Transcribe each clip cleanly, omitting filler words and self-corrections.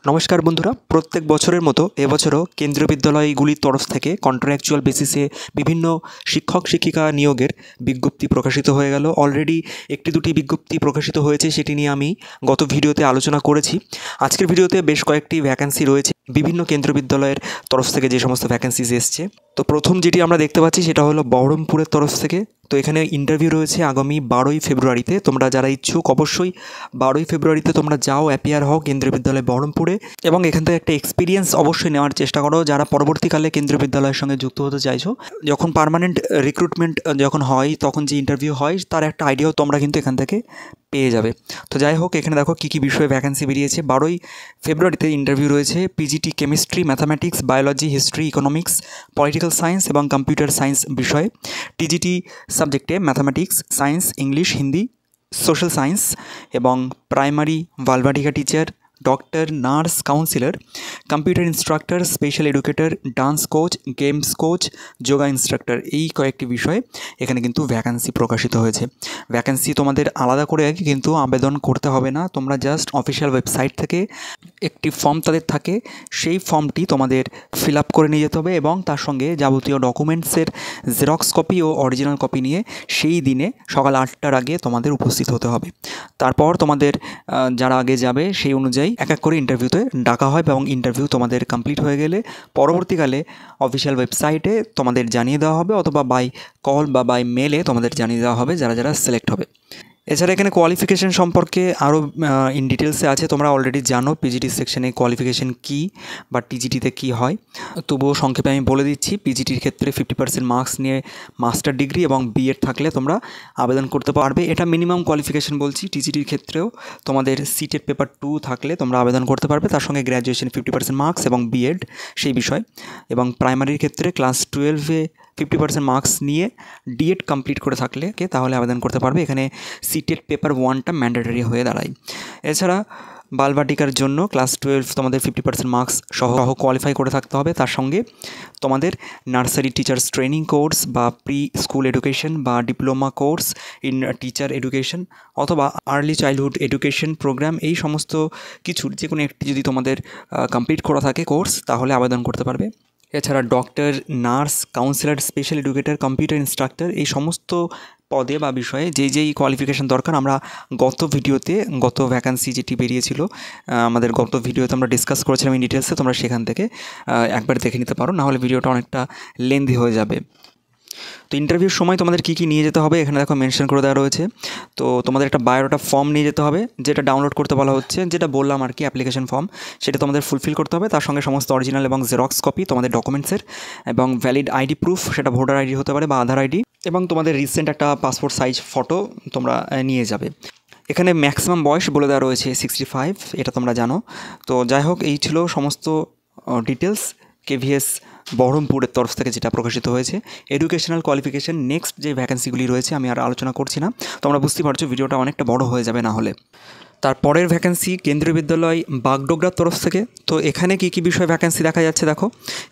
নমস্কার বন্ধুরা, প্রত্যেক বছরের মতো এবছরও কেন্দ্রীয় বিদ্যালয়গুলির তরফ থেকে কন্ট্রাকচুয়াল বেসিসে বিভিন্ন শিক্ষক শিক্ষিকা নিয়োগের বিজ্ঞপ্তি প্রকাশিত হয়ে গেল। অলরেডি একটি দুটি বিজ্ঞপ্তি প্রকাশিত হয়েছে, সেটি নিয়ে আমি গত ভিডিওতে আলোচনা করেছি। আজকের ভিডিওতে বেশ কয়েকটি ভ্যাকেন্সি রয়েছে বিভিন্ন কেন্দ্রীয় বিদ্যালয়ের তরফ থেকে, যে সমস্ত ভ্যাকেন্সিজ এসছে। তো প্রথম যেটি আমরা দেখতে পাচ্ছি সেটা হলো বহরমপুরের তরফ থেকে। তো এখানে ইন্টারভিউ রয়েছে আগামী 12ই ফেব্রুয়ারিতে। তোমরা যারা ইচ্ছুক অবশ্যই 12ই ফেব্রুয়ারিতে তোমরা যাও, অ্যাপিয়ার হও কেন্দ্রীয় বিদ্যালয় বহরমপুরে, এবং এখান থেকে একটা এক্সপিরিয়েন্স অবশ্যই নেওয়ার চেষ্টা করো যারা পরবর্তীকালে কেন্দ্রীয় বিদ্যালয়ের সঙ্গে যুক্ত হতে চাইছো। যখন পার্মানেন্ট রিক্রুটমেন্ট যখন হয়, তখন যে ইন্টারভিউ হয় তার একটা আইডিয়াও তোমরা কিন্তু এখান থেকে পেয়ে যাবে। তো যাই হোক, এখানে দেখো কী কী বিষয়ে ভ্যাকেন্সি বেরিয়েছে। 12ই ফেব্রুয়ারিতে ইন্টারভিউ রয়েছে PGT chemistry, mathematics, biology, history, economics, political science এবং কম্পিউটার সায়েন্স বিষয়ে। টিজিটি সাবজেক্টে mathematics, science, English, Hindi, social science এবং primary Balvatika teacher, doctor, nurse, counsellor, computer instructor, special educator, dance coach, games coach, yoga instructor, এই কয়েকটি বিষয়ে এখানে কিন্তু vacancy প্রকাশিত হয়েছে। ভ্যাকেন্সি তোমাদের আলাদা করে কিন্তু আবেদন করতে হবে না, তোমরা জাস্ট অফিসিয়াল ওয়েবসাইট থেকে একটি ফর্ম তাদের থাকে, সেই ফর্মটি তোমাদের ফিল আপ করে নিয়ে যেতে হবে এবং তার সঙ্গে যাবতীয় ডকুমেন্টসের জেরক্স কপি ও অরিজিনাল কপি নিয়ে সেই দিনে সকাল 8টার আগে তোমাদের উপস্থিত হতে হবে। তারপর তোমাদের যারা আগে যাবে সেই অনুযায়ী এক এক করে ইন্টারভিউতে ডাকা হয় এবং ইন্টারভিউ তোমাদের কমপ্লিট হয়ে গেলে পরবর্তীকালে অফিসিয়াল ওয়েবসাইটে তোমাদের জানিয়ে দেওয়া হবে, অথবা বাই কল বা বাই মেলে তোমাদের জানিয়ে দেওয়া হবে যারা যারা সিলেক্ট হবে। এছাড়া এখানে কোয়ালিফিকেশান সম্পর্কে আরও ইন ডিটেলসে আছে, তোমরা অলরেডি জানো পিজিটি সেকশনে কোয়ালিফিকেশান কী বা টিজিটিতে কী হয়। তবুও সংক্ষেপে আমি বলে দিচ্ছি, পিজিটির ক্ষেত্রে 50% মার্কস নিয়ে মাস্টার ডিগ্রি এবং বিএড থাকলে তোমরা আবেদন করতে পারবে। এটা মিনিমাম কোয়ালিফিকেশান বলছি। টিজিটির ক্ষেত্রেও তোমাদের সিটেট পেপার 2 থাকলে তোমরা আবেদন করতে পারবে, তার সঙ্গে গ্র্যাজুয়েশন 50% মার্কস এবং বিএড সেই বিষয়। এবং প্রাইমারির ক্ষেত্রে ক্লাস 12-এ 50% মার্কস নিয়ে ডিএড কমপ্লিট করে থাকলে তাহলে আবেদন করতে পারবে। এখানে সিটেট পেপার 1টা ম্যান্ডেটরি হয়ে দাঁড়ায়। এছাড়া বালবাটিকার জন্য ক্লাস 12 তোমাদের 50% মার্কস সহ কোয়ালিফাই করে থাকতে হবে। তার সঙ্গে তোমাদের নার্সারি টিচার্স ট্রেনিং কোর্স বা প্রি স্কুল এডুকেশন বা diploma course in teacher education অথবা আর্লি চাইল্ডহুড এডুকেশন প্রোগ্রাম, এই সমস্ত কিছুর যে কোনো একটি যদি তোমাদের কমপ্লিট করা থাকে কোর্স, তাহলে আবেদন করতে পারবে। এছাড়া doctor, nurse, councillor, special educator, computer instructor, এই সমস্ত পদে বা বিষয়ে যেই কোয়ালিফিকেশান দরকার আমরা গত ভ্যাকান্সি যেটি বেরিয়েছিল আমাদের গত ভিডিওতে আমরা ডিসকাস করেছিলাম ইন ডিটেলসে, তোমরা সেখান থেকে একবার দেখে নিতে পারো, নাহলে ভিডিওটা অনেকটা লেন্দি হয়ে যাবে। তো ইন্টারভিউর সময় তোমাদের কী কী নিয়ে যেতে হবে এখানে দেখো মেনশন করে দেওয়া রয়েছে। তো তোমাদের একটা বায়োডাটা ফর্ম নিয়ে যেতে হবে, যেটা ডাউনলোড করতে বলা হচ্ছে, যেটা বললাম আর কি, অ্যাপ্লিকেশন ফর্ম, সেটা তোমাদের ফুলফিল করতে হবে। তার সঙ্গে সমস্ত অরিজিনাল এবং জেরক্স কপি তোমাদের ডকুমেন্টসের এবং ভ্যালিড আইডি প্রুফ, সেটা ভোটার আইডি হতে পারে বা আধার আইডি, এবং তোমাদের রিসেন্ট একটা পাসপোর্ট সাইজ ফটো তোমরা নিয়ে যাবে। এখানে ম্যাক্সিমাম বয়স বলে দেওয়া রয়েছে 65, এটা তোমরা জানো। তো যাই হোক, এই ছিল সমস্ত ডিটেলস কেভিএস বহরমপুরের তরফ থেকে যেটা প্রকাশিত হয়েছে। এডুকেশনাল কোয়ালিফিকেশান নেক্সট যে ভ্যাকেন্সিগুলি রয়েছে আমি আর আলোচনা করছি না, তোমরা বুঝতে পারছো ভিডিওটা অনেকটা বড় হয়ে যাবে না হলে। তারপরের ভ্যাকেন্সি কেন্দ্রীয় বিদ্যালয় বাগডোগরার তরফ থেকে। তো এখানে কী কী বিষয়ে ভ্যাকেন্সি দেখা যাচ্ছে দেখো।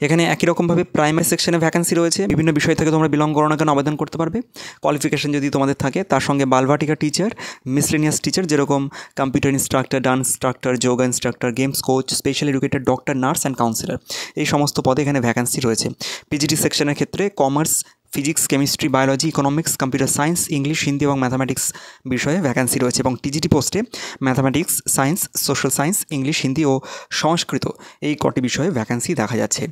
এখানে একই রকমভাবে প্রাইমারি সেকশনে ভ্যাকেন্সি রয়েছে, বিভিন্ন বিষয় থেকে তোমরা বিলং করো না কেন আবেদন করতে পারবে, কোয়ালিফিকেশান যদি তোমাদের থাকে। তার সঙ্গে বালবাটিকা টিচার, মিসলেনিয়াস টিচার যেরকম computer instructor, dance instructor, yoga instructor, games coach, special educator, doctor, nurse and counsellor, এই সমস্ত পদে এখানে ভ্যাকেন্সি রয়েছে। পিজিটি সেকশনের ক্ষেত্রে commerce, physics, chemistry, biology, economics, computer science, English, Hindi এবং ম্যাথামেটিক্স বিষয়ে ভ্যাকেন্সি রয়েছে। এবং টিজিটি পোস্টে mathematics, science, social science, English, Hindi ও সংস্কৃত, এই কটি বিষয়ে ভ্যাকেন্সি দেখা যাচ্ছে।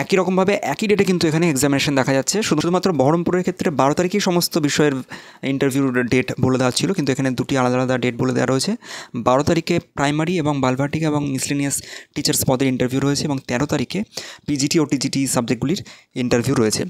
একই রকমভাবে একই ডেটে কিন্তু এখানে এক্সামিনেশন দেখা যাচ্ছে। শুধুমাত্র বহরমপুরের ক্ষেত্রে 12 তারিখেই সমস্ত বিষয়ের ইন্টারভিউর ডেট বলে দেওয়া ছিল, কিন্তু এখানে দুটি আলাদা আলাদা ডেট বলে দেওয়া রয়েছে। 12 তারিখে প্রাইমারি এবং বালবাটিকা এবং মিসলেনিয়াস টিচার্স পদের ইন্টারভিউ রয়েছে এবং 13 তারিখে পিজিটি ও টিজিটি সাবজেক্টগুলির ইন্টারভিউ রয়েছে।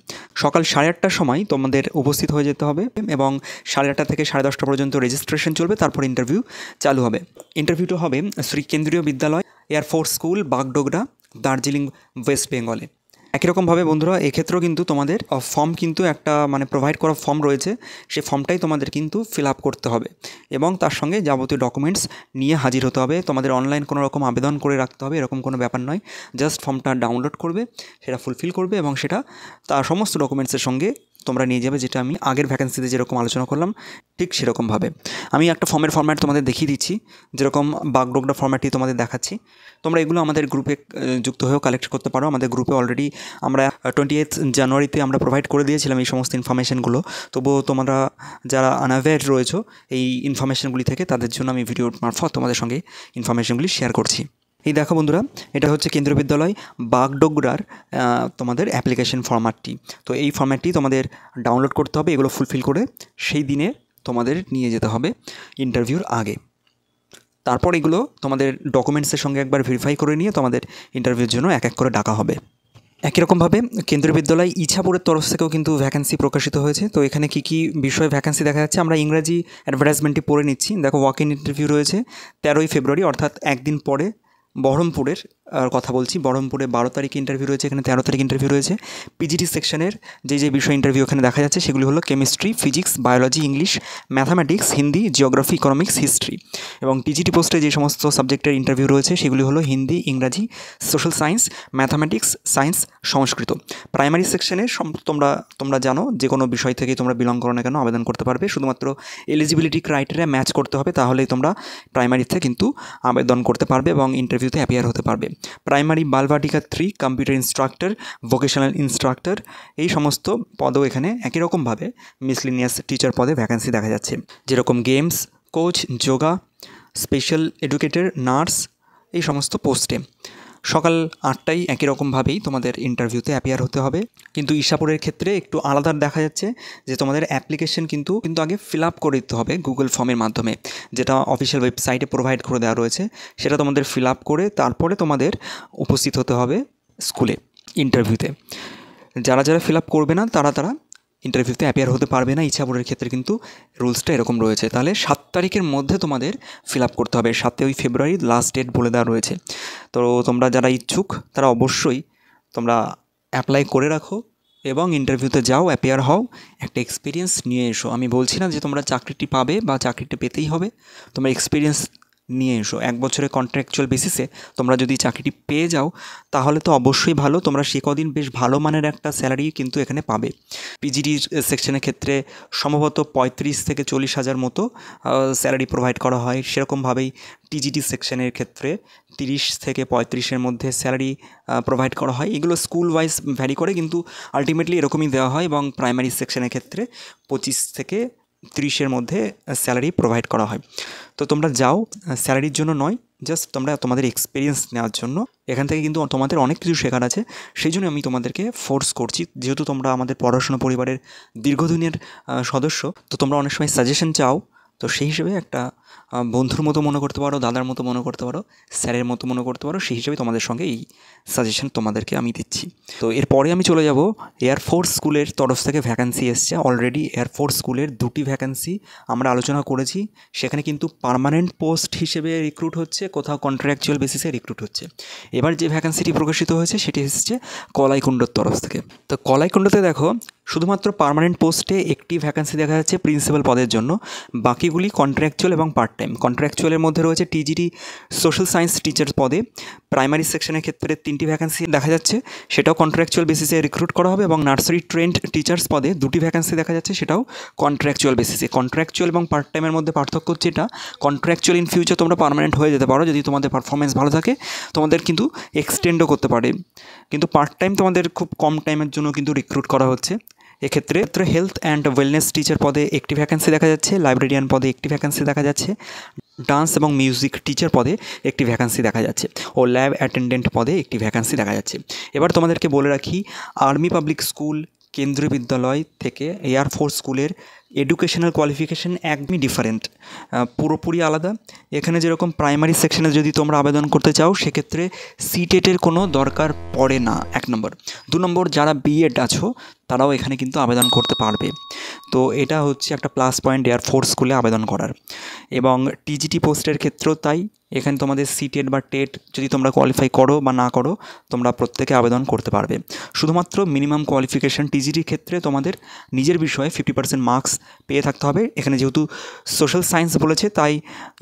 সকাল 8:30টার সময় তোমাদের উপস্থিত হয়ে যেতে হবে এবং 8:30 থেকে 10:30 পর্যন্ত রেজিস্ট্রেশন চলবে, তারপর ইন্টারভিউ চালু হবে। ইন্টারভিউটা হবে শ্রী কেন্দ্রীয় বিদ্যালয়, air force school, Bagdogra, Darjeeling, West বেঙ্গলে। একই রকমভাবে বন্ধুরা এক্ষেত্রেও কিন্তু তোমাদের ফর্ম কিন্তু একটা প্রোভাইড করা ফর্ম রয়েছে, সেই ফর্মটাই তোমাদের কিন্তু ফিল আপ করতে হবে এবং তার সঙ্গে যাবতীয় ডকুমেন্টস নিয়ে হাজির হতে হবে। তোমাদের অনলাইন কোনো রকম আবেদন করে রাখতে হবে এরকম কোনো ব্যাপার নয়, জাস্ট ফর্মটা ডাউনলোড করবে, সেটা ফুলফিল করবে এবং সেটা তার সমস্ত ডকুমেন্টসের সঙ্গে তোমরা নিয়ে যাবে, যেটা আমি আগের ভ্যাকেন্সিতে যেরকম আলোচনা করলাম ঠিক সেরকমভাবে। আমি একটা ফর্মের ফর্ম্যাট তোমাদের দেখিয়ে দিচ্ছি, যেরকম বাগডোগরা ফর্ম্যাটটি তোমাদের দেখাচ্ছি। তোমরা এগুলো আমাদের গ্রুপে যুক্ত হয়েও কালেক্ট করতে পারো। আমাদের গ্রুপে অলরেডি আমরা 28 জানুয়ারিতে আমরা প্রোভাইড করে দিয়েছিলাম এই সমস্ত ইনফরমেশানগুলো। তবুও তোমরা যারা আনঅ্যাওয়্যার রয়েছো এই ইনফরমেশানগুলি থেকে, তাদের জন্য আমি ভিডিওর মারফত তোমাদের সঙ্গে ইনফরমেশানগুলি শেয়ার করছি। এই দেখো বন্ধুরা, এটা হচ্ছে কেন্দ্রীয় বিদ্যালয় বাগডোগরার তোমাদের অ্যাপ্লিকেশন ফর্ম্যাটটি। তো এই ফর্ম্যাটটি তোমাদের ডাউনলোড করতে হবে, এগুলো ফুলফিল করে সেই দিনে তোমাদের নিয়ে যেতে হবে ইন্টারভিউর আগে। তারপর এগুলো তোমাদের ডকুমেন্টসের সঙ্গে একবার ভেরিফাই করে নিয়ে তোমাদের ইন্টারভিউর জন্য এক এক করে ডাকা হবে। একই রকমভাবে কেন্দ্রীয় বিদ্যালয় ইছাপুরের তরফ থেকেও কিন্তু ভ্যাকেন্সি প্রকাশিত হয়েছে। তো এখানে কী কী বিষয়ে ভ্যাকেন্সি দেখা যাচ্ছে আমরা ইংরাজি অ্যাডভার্টাইজমেন্টটি পড়ে নিচ্ছি। দেখো, ওয়াক ইন ইন্টারভিউ রয়েছে 13ই ফেব্রুয়ারি, অর্থাৎ একদিন পরে। বহরমপুরের কথা বলছি, বহরমপুরে 12 তারিখে ইন্টারভিউ রয়েছে, এখানে 13 তারিখ ইন্টারভিউ রয়েছে। পিজিটি সেকশনের যে বিষয় ইন্টারভিউ এখানে দেখা যাচ্ছে সেগুলি হলো chemistry, physics, biology, English, mathematics, Hindi, geography, economics, history. এবং টিজিটি পোস্টে যে সমস্ত সাবজেক্টের ইন্টারভিউ রয়েছে সেগুলি হলো হিন্দি, ইংরাজি, সোশ্যাল সায়েন্স, ম্যাথামেটিক্স, সায়েন্স, সংস্কৃত। প্রাইমারি সেকশনে তোমরা জানো যে কোনো বিষয় থেকে তোমরা বিলং করো না কেন আবেদন করতে পারবে, শুধুমাত্র এলিজিবিলিটি ক্রাইটেরিয়া ম্যাচ করতে হবে, তাহলেই তোমরা প্রাইমারিতে কিন্তু আবেদন করতে পারবে এবং ইন্টারভিউতে অ্যাপিয়ার হতে পারবে। Primary Balvatika 3, computer instructor, vocational instructor, এই সমস্ত পদও এখানে একই রকমভাবে মিসলিনিয়াস টিচার পদে ভ্যাকেন্সি দেখা যাচ্ছে, যেরকম games coach, yoga, special educator, nurse, এই সমস্ত পোস্টে সকাল 8টায় একই রকমভাবেই তোমাদের ইন্টারভিউতে অ্যাপিয়ার হতে হবে। কিন্তু ইছাপুরের ক্ষেত্রে একটু আলাদা দেখা যাচ্ছে যে তোমাদের অ্যাপ্লিকেশন কিন্তু আগে ফিল আপ করে দিতে হবে গুগল ফর্মের মাধ্যমে, যেটা অফিসিয়াল ওয়েবসাইটে প্রোভাইড করে দেওয়া রয়েছে। সেটা তোমাদের ফিল আপ করে তারপরে তোমাদের উপস্থিত হতে হবে স্কুলে ইন্টারভিউতে। যারা ফিল আপ করবে না তারা ইন্টারভিউতে অ্যাপিয়ার হতে পারবে না। ইছাপুরের ক্ষেত্রে কিন্তু রুলসটা এরকম রয়েছে। তাহলে 7 তারিখের মধ্যে তোমাদের ফিল আপ করতে হবে। 7ই ফেব্রুয়ারি লাস্ট ডেট বলে দেওয়া রয়েছে। তো তোমরা যারা ইচ্ছুক তারা অবশ্যই তোমরা অ্যাপ্লাই করে রাখো এবং ইন্টারভিউতে যাও, অ্যাপিয়ার হও, একটা এক্সপিরিয়েন্স নিয়ে এসো। আমি বলছি না যে তোমরা চাকরিটি পাবে বা চাকরিটি পেতেই হবে, তোমরা এক্সপিরিয়েন্স নিয়ে এসো। 1 বছরের কন্ট্রাকচুয়াল বেসিসে তোমরা যদি চাকরিটি পেয়ে যাও তাহলে তো অবশ্যই ভালো, তোমরা সে কদিন বেশ ভালো মানের একটা স্যালারি কিন্তু এখানে পাবে। পিজিডি সেকশনের ক্ষেত্রে সম্ভবত 35 থেকে 40 হাজার মতো স্যালারি প্রোভাইড করা হয়। সেরকমভাবেই টিজিটি সেকশনের ক্ষেত্রে 30 থেকে 35-এর মধ্যে স্যালারি প্রোভাইড করা হয়। এগুলো স্কুল ওয়াইজ ভ্যারি করে, কিন্তু আলটিমেটলি এরকমই দেওয়া হয়। এবং প্রাইমারি সেকশনের ক্ষেত্রে 25 থেকে 30-এর মধ্যে স্যালারি প্রোভাইড করা হয়। তো তোমরা যাও স্যালারির জন্য নয়, জাস্ট তোমাদের এক্সপিরিয়েন্স নেওয়ার জন্য। এখান থেকে কিন্তু তোমাদের অনেক কিছু শেখার আছে, সেই জন্য আমি তোমাদেরকে ফোর্স করছি। যেহেতু তোমরা আমাদের পড়াশোনা পরিবারের দীর্ঘদিনের সদস্য, তো তোমরা অনেক সময় সাজেশন চাও, তো সেই হিসেবে একটা বন্ধুর মতো মনে করতে পারো, দাদার মতো মনে করতে পারো, স্যারের মতো মনে করতে পারো, সেই হিসেবে তোমাদের সঙ্গে এই সাজেশন তোমাদেরকে আমি দিচ্ছি। তো এরপরে আমি চলে যাব এয়ারফোর্স স্কুলের তরফ থেকে ভ্যাকেন্সি এসছে। অলরেডি এয়ারফোর্স স্কুলের 2টি ভ্যাকেন্সি আমরা আলোচনা করেছি। সেখানে কিন্তু পার্মানেন্ট পোস্ট হিসেবে রিক্রুট হচ্ছে, কোথাও কন্ট্রাকচুয়াল বেসিসে রিক্রুট হচ্ছে। এবার যে ভ্যাকেন্সিটি প্রকাশিত হয়েছে সেটি এসেছে কলাইকুণ্ডর তরফ থেকে। তো কলাইকুণ্ডতে দেখো শুধুমাত্র পার্মানেন্ট পোস্টে একটি ভ্যাকেন্সি দেখা যাচ্ছে প্রিন্সিপাল পদের জন্য, বাকিগুলি কন্ট্রাকচুয়াল এবং পার্ট টাইম। কন্ট্রাকচুয়ালের মধ্যে রয়েছে টিজিটি সোশ্যাল সায়েন্স টিচার পদে প্রাইমারি সেকশনের ক্ষেত্রে 3টি ভ্যাকেন্সি দেখা যাচ্ছে, সেটাও কন্ট্রাকচুয়াল বেসিসে রিক্রুট করা হবে। এবং নার্সারি ট্রেন্ড টিচার্স পদে 2টি ভ্যাকেন্সি দেখা যাচ্ছে, সেটাও কন্ট্রাকচুয়াল বেসিসে। কন্ট্রাকচুয়াল এবং পার্ট টাইমের মধ্যে পার্থক্য হচ্ছে এটা, কন্ট্রাকচুয়াল ইন ফিউচার তোমরা পার্মানেন্ট হয়ে যেতে পারো যদি তোমাদের পারফরমেন্স ভালো থাকে, তোমাদের কিন্তু এক্সটেন্ডও করতে পারে। কিন্তু পার্ট টাইম তোমাদের খুব কম টাইমের জন্য কিন্তু রিক্রুট করা হচ্ছে। এক্ষেত্রে হেলথ অ্যান্ড ওয়েলনেস টিচার পদে একটি ভ্যাকেন্সি দেখা যাচ্ছে, লাইব্রেরিয়ান পদে একটি ভ্যাকেন্সি দেখা যাচ্ছে, ডান্স এবং মিউজিক টিচার পদে একটি ভ্যাকেন্সি দেখা যাচ্ছে ও ল্যাব অ্যাটেন্ডেন্ট পদে একটি ভ্যাকেন্সি দেখা যাচ্ছে। এবার তোমাদেরকে বলে রাখি, আর্মি পাবলিক স্কুল, কেন্দ্রীয় বিদ্যালয় থেকে এয়ারফোর্স স্কুলের এডুকেশনাল কোয়ালিফিকেশান একদমই ডিফারেন্ট, পুরোপুরি আলাদা। এখানে যেরকম প্রাইমারি সেকশনে যদি তোমরা আবেদন করতে চাও সেক্ষেত্রে সিটেটের কোনো দরকার পড়ে না, 1 নম্বর। 2 নম্বর, যারা বিএড আছো তারাও এখানে কিন্তু আবেদন করতে পারবে। তো এটা হচ্ছে একটা প্লাস পয়েন্ট এয়ারফোর্স স্কুলে আবেদন করার। এবং টিজিটি পোস্টের ক্ষেত্রেও তাই, এখানে তোমাদের সিটেট বা টেট যদি তোমরা কোয়ালিফাই করো বা না করো তোমরা প্রত্যেকে আবেদন করতে পারবে। শুধুমাত্র মিনিমাম কোয়ালিফিকেশান টিজিটির ক্ষেত্রে তোমাদের নিজের বিষয়ে 50% মার্কস পেয়ে থাকতে হবে। এখানে যেহেতু সোশ্যাল সায়েন্স বলেছে, তাই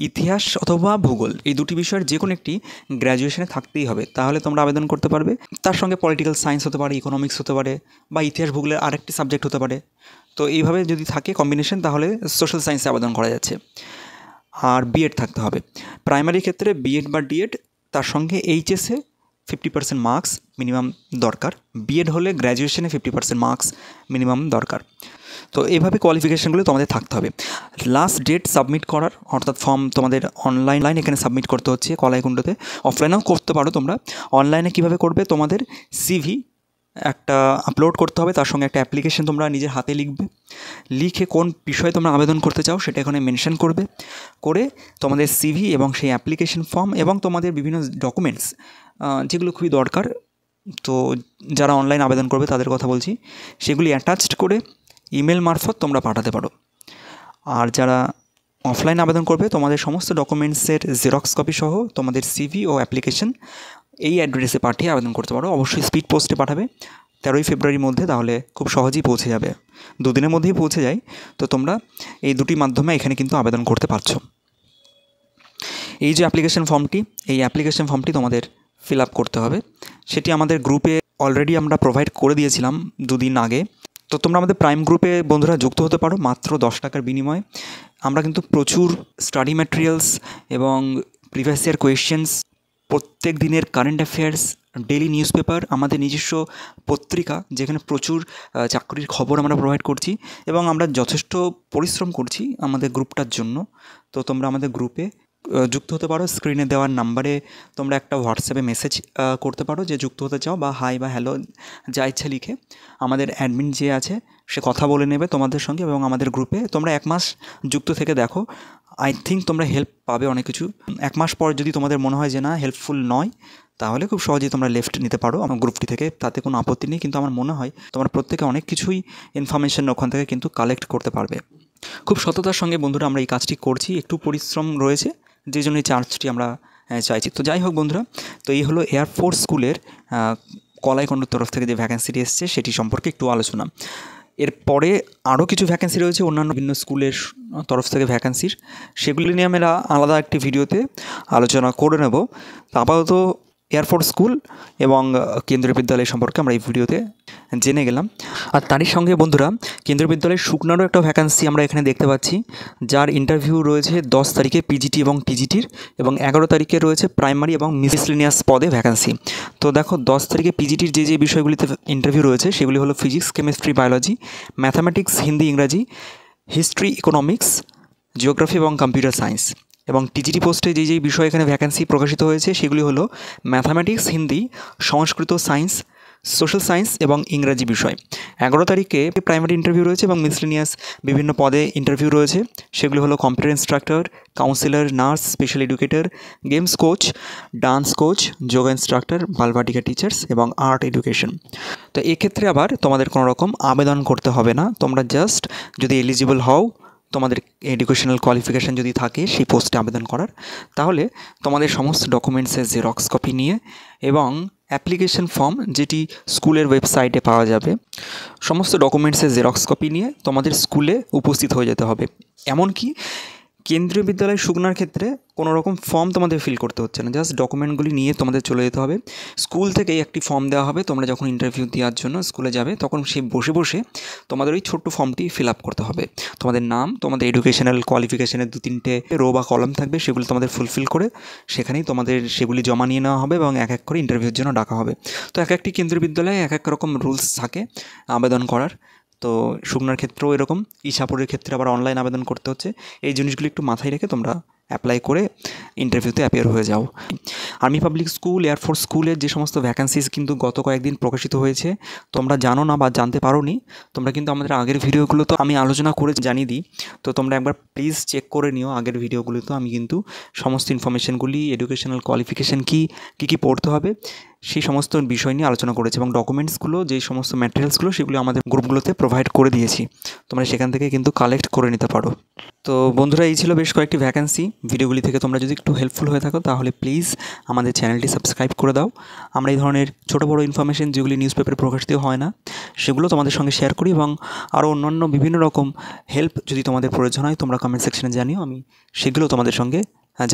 ইতিহাস অথবা ভূগোল এই দুটি বিষয়ের যে কোনো একটি গ্র্যাজুয়েশনে থাকতেই হবে, তাহলে তোমরা আবেদন করতে পারবে। তার সঙ্গে পলিটিক্যাল সায়েন্স হতে পারে, ইকোনমিক্স হতে পারে, বা ইতিহাস ভূগোলের আরেকটি সাবজেক্ট হতে পারে। তো এইভাবে যদি থাকে কম্বিনেশন, তাহলে সোশ্যাল সায়েন্সে আবেদন করা যাচ্ছে। আর বিএড থাকতে হবে। প্রাইমারি ক্ষেত্রে বিএড বা ডিএড, তার সঙ্গে এইচএসে 50% মার্কস মিনিমাম দরকার। বিএড হলে গ্র্যাজুয়েশনে 50% মার্কস মিনিমাম দরকার। তো এইভাবে কোয়ালিফিকেশানগুলো তোমাদের থাকতে হবে। লাস্ট ডেট সাবমিট করার, অর্থাৎ ফর্ম তোমাদের অনলাইন এখানে সাবমিট করতে হচ্ছে কলাইকুণ্ডতে। অফলাইনেও করতে পারো তোমরা। অনলাইনে কীভাবে করবে, তোমাদের সিভি একটা আপলোড করতে হবে, তার সঙ্গে একটা অ্যাপ্লিকেশন তোমরা নিজের হাতে লিখবে। লিখে কোন বিষয়ে তোমরা আবেদন করতে চাও সেটা এখানে মেনশন করবে। করে তোমাদের সিভি এবং সেই অ্যাপ্লিকেশন ফর্ম এবং তোমাদের বিভিন্ন ডকুমেন্টস যেগুলো খুবই দরকার, তো যারা অনলাইন আবেদন করবে তাদের কথা বলছি, সেগুলি অ্যাটাচড করে ইমেল মারফত তোমরা পাঠাতে পারো। আর যারা অফলাইন আবেদন করবে, তোমাদের সমস্ত ডকুমেন্টসের জেরক্স কপি সহ তোমাদের সিভি ও অ্যাপ্লিকেশন এই অ্যাড্রেসে পাঠিয়ে আবেদন করতে পারো। অবশ্যই স্পিড পোস্টে পাঠাবে 13ই ফেব্রুয়ারির মধ্যে, তাহলে খুব সহজেই পৌঁছে যাবে, 2 দিনের মধ্যেই পৌঁছে যায়। তো তোমরা এই দুটি মাধ্যমে এখানে কিন্তু আবেদন করতে পারছো। এই যে অ্যাপ্লিকেশন ফর্মটি তোমাদের ফিল আপ করতে হবে। সেটি আমাদের গ্রুপে অলরেডি আমরা প্রোভাইড করে দিয়েছিলাম 2 দিন আগে। তো তোমরা আমাদের প্রাইম গ্রুপে বন্ধুরা যুক্ত হতে পারো মাত্র 10 টাকার বিনিময়ে। আমরা কিন্তু প্রচুর স্টাডি ম্যাটেরিয়ালস এবং প্রিভিয়াস ইয়ার কোয়েশ্চেন্স, প্রত্যেক দিনের current affairs, daily news paper, আমাদের নিজস্ব পত্রিকা যেখানে প্রচুর চাকরির খবর আমরা প্রোভাইড করছি, এবং আমরা যথেষ্ট পরিশ্রম করছি আমাদের গ্রুপটার জন্য। তো তোমরা আমাদের গ্রুপে যুক্ত হতে পারো। স্ক্রিনে দেওয়ার নাম্বারে তোমরা একটা হোয়াটসঅ্যাপে মেসেজ করতে পারো যে যুক্ত হতে চাও, বা হাই বা হ্যালো যা ইচ্ছা লিখে আমাদের অ্যাডমিন যে আছে সে কথা বলে নেবে তোমাদের সঙ্গে। এবং আমাদের গ্রুপে তোমরা 1 মাস যুক্ত থেকে দেখো, আই থিঙ্ক তোমরা হেল্প পাবে অনেক কিছু। 1 মাস পর যদি তোমাদের মনে হয় যে না হেল্পফুল নয়, তাহলে খুব সহজেই তোমরা লেফট নিতে পারো আমার গ্রুপটি থেকে, তাতে কোনো আপত্তি নেই। কিন্তু আমার মনে হয় তোমরা প্রত্যেকে অনেক কিছুই ইনফরমেশন ওখান থেকে কিন্তু কালেক্ট করতে পারবে। খুব সততার সঙ্গে বন্ধুরা আমরা এই কাজটি করছি, একটু পরিশ্রম রয়েছে, যে জন্য এই চার্জটি আমরা চাইছি। তো যাই হোক বন্ধুরা, তো এই হলো এয়ারফোর্স স্কুলের কলাইকুণ্ডুর তরফ থেকে যে ভ্যাকেন্সিটি এসছে সেটি সম্পর্কে একটু আলোচনা। এরপরে আরও কিছু ভ্যাকেন্সি রয়েছে অন্যান্য বিভিন্ন স্কুলের তরফ থেকে ভ্যাকেন্সির, সেগুলি নিয়ে আমরা আলাদা একটি ভিডিওতে আলোচনা করে নেব। আপাতত এয়ারফোর্স স্কুল এবং কেন্দ্রীয় বিদ্যালয় সম্পর্কে আমরা এই ভিডিওতে জেনে গেলাম। আর তারই সঙ্গে বন্ধুরা কেন্দ্রীয় বিদ্যালয়ের শুকনারও একটা ভ্যাকেন্সি আমরা এখানে দেখতে পাচ্ছি, যার ইন্টারভিউ রয়েছে 10 তারিখে পিজিটি এবং টিজিটির, এবং 11 তারিখে রয়েছে প্রাইমারি এবং মিসলেনিয়াস পদে ভ্যাকেন্সি। তো দেখো 10 তারিখে পিজিটির যে বিষয়গুলিতে ইন্টারভিউ রয়েছে সেগুলি হলো physics, chemistry, biology, mathematics, Hindi, ইংরাজি, হিস্ট্রি, ইকোনমিক্স, জিওগ্রাফি এবং কম্পিউটার সায়েন্স। এবং টিজিটি পোস্টে যেই বিষয় এখানে ভ্যাকেন্সি প্রকাশিত হয়েছে সেগুলি হলো ম্যাথামেটিক্স, হিন্দি, সংস্কৃত, সায়েন্স, সোশ্যাল সায়েন্স এবং ইংরাজি বিষয়। 11 তারিখে প্রাইমারি ইন্টারভিউ রয়েছে এবং মিসলেনিয়াস বিভিন্ন পদে ইন্টারভিউ রয়েছে, সেগুলি হলো computer instructor, councillor, nurse, special educator, games coach, dance coach, yoga instructor, Balvatika teachers এবং আর্ট এডুকেশন। তো এক্ষেত্রে আবার তোমাদের কোনো রকম আবেদন করতে হবে না, তোমরা জাস্ট যদি এলিজিবল হও, তোমাদের এডুকেশনাল কোয়ালিফিকেশান যদি থাকে সেই পোস্টে আবেদন করার, তাহলে তোমাদের সমস্ত ডকুমেন্টসের জেরক্স কপি নিয়ে এবং অ্যাপ্লিকেশন ফর্ম যেটি স্কুলের ওয়েবসাইটে পাওয়া যাবে, সমস্ত ডকুমেন্টসের জেরক্স কপি নিয়ে তোমাদের স্কুলে উপস্থিত হয়ে যেতে হবে। এমনকি কেন্দ্রীয় বিদ্যালয় শুকনার ক্ষেত্রে কোনো রকম ফর্ম তোমাদের ফিল করতে হচ্ছে না, জাস্ট ডকুমেন্টগুলি নিয়ে তোমাদের চলে যেতে হবে। স্কুল থেকেই একটি ফর্ম দেওয়া হবে, তোমরা যখন ইন্টারভিউ দেওয়ার জন্য স্কুলে যাবে তখন সেই বসে বসে তোমাদের ওই ছোট্ট ফর্মটি ফিল আপ করতে হবে। তোমাদের নাম, তোমাদের এডুকেশনাল কোয়ালিফিকেশানের 2-3টে রো বা কলাম থাকবে, সেগুলো তোমাদের ফুলফিল করে সেখানেই তোমাদের সেগুলি জমা নিয়ে নেওয়া হবে এবং এক এক করে ইন্টারভিউর জন্য ডাকা হবে। তো এক একটি কেন্দ্রীয় বিদ্যালয়ে এক এক রকম রুলস থাকে আবেদন করার। তো শুকনার ক্ষেত্রেও এরকম, ইসাপুরের ক্ষেত্রে আবার অনলাইন আবেদন করতে হচ্ছে। এই জিনিসগুলো একটু মাথায় রেখে তোমরা অ্যাপ্লাই করে ইন্টারভিউতে অ্যাপিয়ার হয়ে যাও। আর্মি পাবলিক স্কুল, এয়ারফোর্স স্কুলের যে সমস্ত ভ্যাকেন্সিস কিন্তু গত কয়েকদিন প্রকাশিত হয়েছে, তোমরা জানো না বা জানতে পারো নি, তোমরা কিন্তু আমাদের আগের ভিডিওগুলো তো আমি আলোচনা করে জানিয়ে দিই। তো তোমরা একবার প্লিজ চেক করে নিও, আগের ভিডিওগুলোতে আমি কিন্তু সমস্ত ইনফরমেশানগুলি, এডুকেশনাল কোয়ালিফিকেশান কী পড়তে হবে সেই সমস্ত বিষয় নিয়ে আলোচনা করেছি, এবং ডকুমেন্টসগুলো যেই সমস্ত ম্যাটেরিয়ালসগুলো সেগুলো আমাদের গ্রুপগুলোতে প্রোভাইড করে দিয়েছি, তোমরা সেখান থেকে কিন্তু কালেক্ট করে নিতে পারো। তো বন্ধুরা এই ছিল বেশ কয়েকটি ভ্যাকেন্সি, ভিডিওগুলি থেকে তোমরা যদি একটু হেল্পফুল হয়ে থাকো তাহলে প্লিজ আমাদের চ্যানেলটি সাবস্ক্রাইব করে দাও। আমরা এই ধরনের ছোটো বড়ো ইনফরমেশন যেগুলি নিউজ পেপারে প্রকাশিত হয় না সেগুলো তোমাদের সঙ্গে শেয়ার করি, এবং আরও অন্যান্য বিভিন্ন রকম হেল্প যদি তোমাদের প্রয়োজন হয় তোমরা কমেন্ট সেকশনে জানিও, আমি সেগুলো তোমাদের সঙ্গে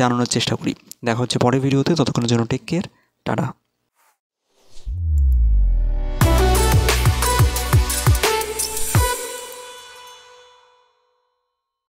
জানানোর চেষ্টা করি। দেখা হচ্ছে পরের ভিডিওতে, ততক্ষণের জন্য টেক কেয়ার, টাটা।